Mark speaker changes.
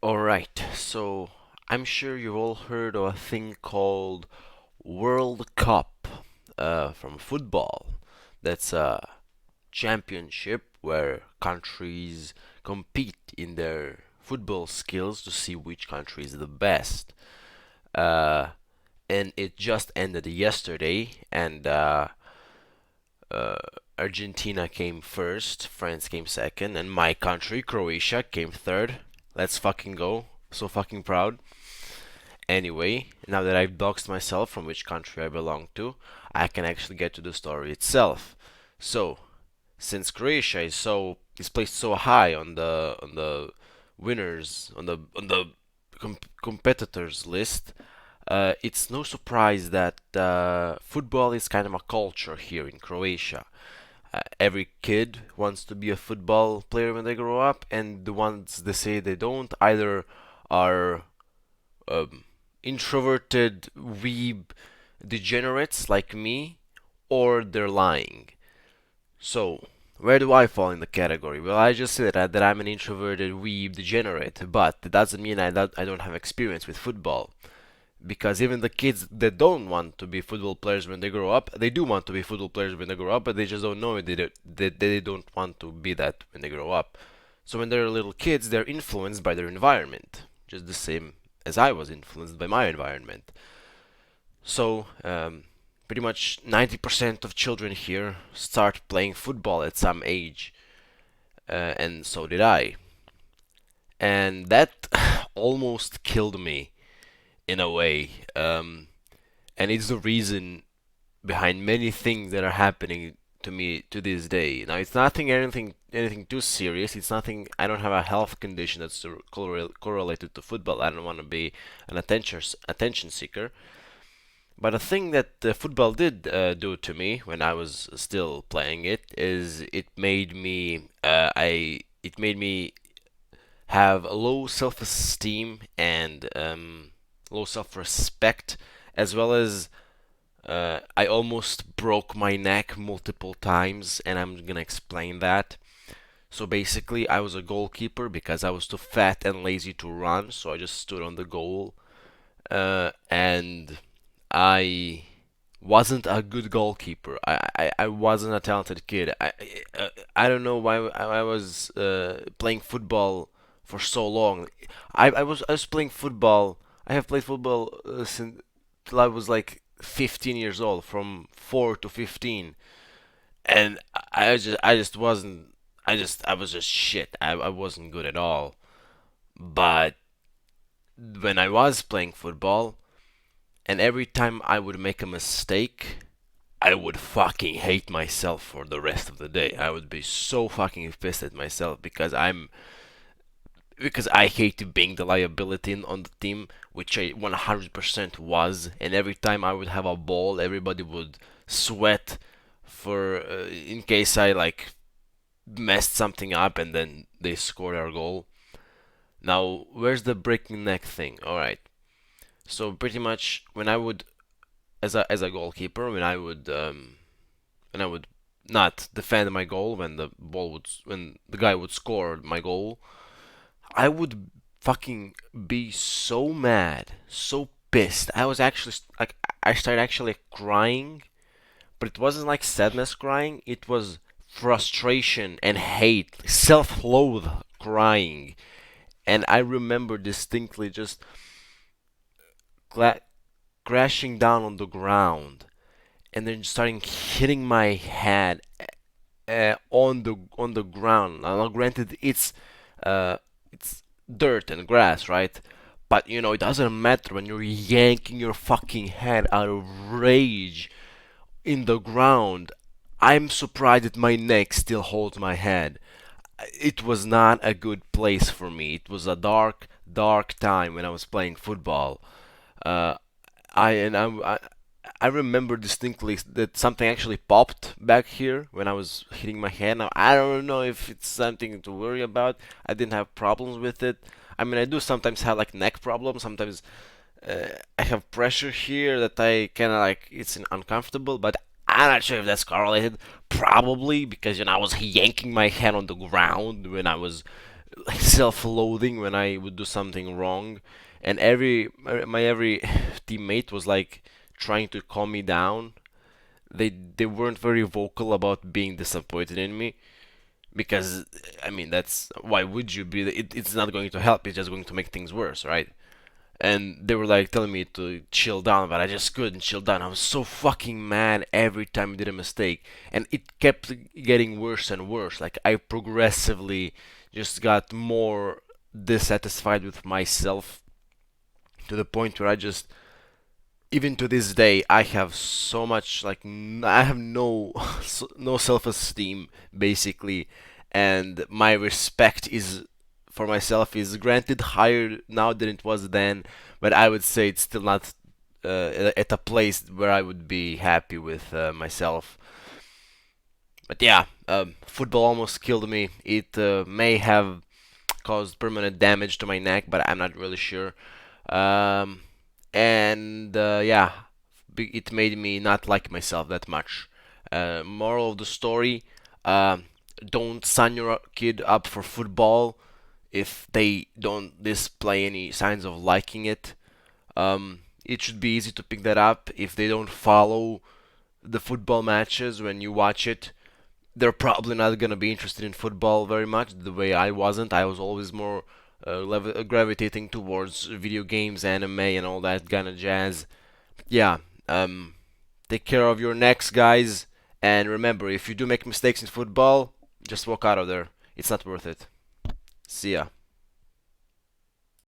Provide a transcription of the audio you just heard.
Speaker 1: Alright, so I'm sure you've all heard of a thing called World Cup from football. That's a championship where countries compete in their football skills to see which country is the best. Uh, and it just ended yesterday, and uh, Argentina came first, France came second, and my country, Croatia, came third. Let's fucking go. So fucking proud. Anyway, now that I've doxed myself from which country I belong to, I can actually get to the story itself. So, since Croatia is placed so high on the winners on the competitors list, it's no surprise that football is kind of a culture here in Croatia. Every kid wants to be a football player when they grow up, and the ones that say they don't either are um, introverted weeb degenerates like me, or they're lying. So, where do I fall in the category? Well, I just said that I'm an introverted weeb degenerate, but that doesn't mean I don't have experience with football. Because even the kids that don't want to be football players when they grow up, they do want to be football players when they grow up, but they just don't know it. They don't want to be that when they grow up. So when they're little kids, they're influenced by their environment, just the same as I was influenced by my environment. So, pretty much 90% of children here start playing football at some age, and so did I. And that almost killed me in a way. And it's the reason behind many things that are happening to me to this day. Now, it's nothing anything too serious. It's nothing. I don't have a health condition that's correlated to football. I don't want to be an attention seeker. But a thing that football did do to me when I was still playing it is it made me have low self-esteem and low self-respect, as well as I almost broke my neck multiple times, and I'm gonna explain that. So basically, I was a goalkeeper because I was too fat and lazy to run, so I just stood on the goal, and I wasn't a good goalkeeper. I wasn't a talented kid. I don't know why I was playing football for so long. I was playing football. I have played football since till I was like 15 years old, from 4 to 15, and I just wasn't. I was just shit. I wasn't good at all. But when I was playing football, and every time I would make a mistake, I would fucking hate myself for the rest of the day. I would be so fucking pissed at myself because I hated being the liability on the team, which I 100% was. And every time I would have a ball, everybody would sweat for in case I like messed something up, and then they scored our goal. Now, where's the breaking neck thing? All right. So pretty much when I would, as a goalkeeper, when I would not defend my goal when when the guy would score my goal, I would fucking be so mad, so pissed. I was actually like I started actually crying, but it wasn't like sadness crying. It was frustration and hate, self-loathe crying. And I remember distinctly just cla crashing down on the ground and then starting hitting my head on the ground. Now, granted, it's dirt and grass, right? But you know, it doesn't matter when you're yanking your fucking head out of rage in the ground. I'm surprised that my neck still holds my head. It was not a good place for me. It was a dark, dark time when I was playing football. Uh, I and I remember distinctly that something actually popped back here when I was hitting my head. Now I don't know if it's something to worry about. I didn't have problems with it. I mean, I do sometimes have like neck problems. Sometimes I have pressure here that I kind of like it's uncomfortable, but I'm not sure if that's correlated. Probably because I was yanking my head on the ground when I was like self-loathing when I would do something wrong, and every teammate was like trying to calm me down. They weren't very vocal about being disappointed in me because I mean that's why would you be? It's not going to help. It's just going to make things worse, right? And they were like telling me to chill down, but I just couldn't chill down. I was so fucking mad every time I did a mistake, and it kept getting worse and worse. Like I progressively just got more dissatisfied with myself to the point where I just even to this day I have so much like I have no no self-esteem basically, and my respect is for myself is granted higher now than it was then, but I would say it's still not at a place where I would be happy with myself. But yeah, football almost killed me. It may have caused permanent damage to my neck, but I'm not really sure. Um, and yeah, it made me not like myself that much. Moral of the story: um, don't sign your kid up for football if they don't display any signs of liking it. It should be easy to pick that up if they don't follow the football matches when you watch it. They're probably not gonna be interested in football very much the way I wasn't. I was always more gravitating towards video games, anime, and all that kind of jazz. Yeah, take care of your necks, guys, and remember, if you do make mistakes in football, just walk out of there. It's not worth it. See ya.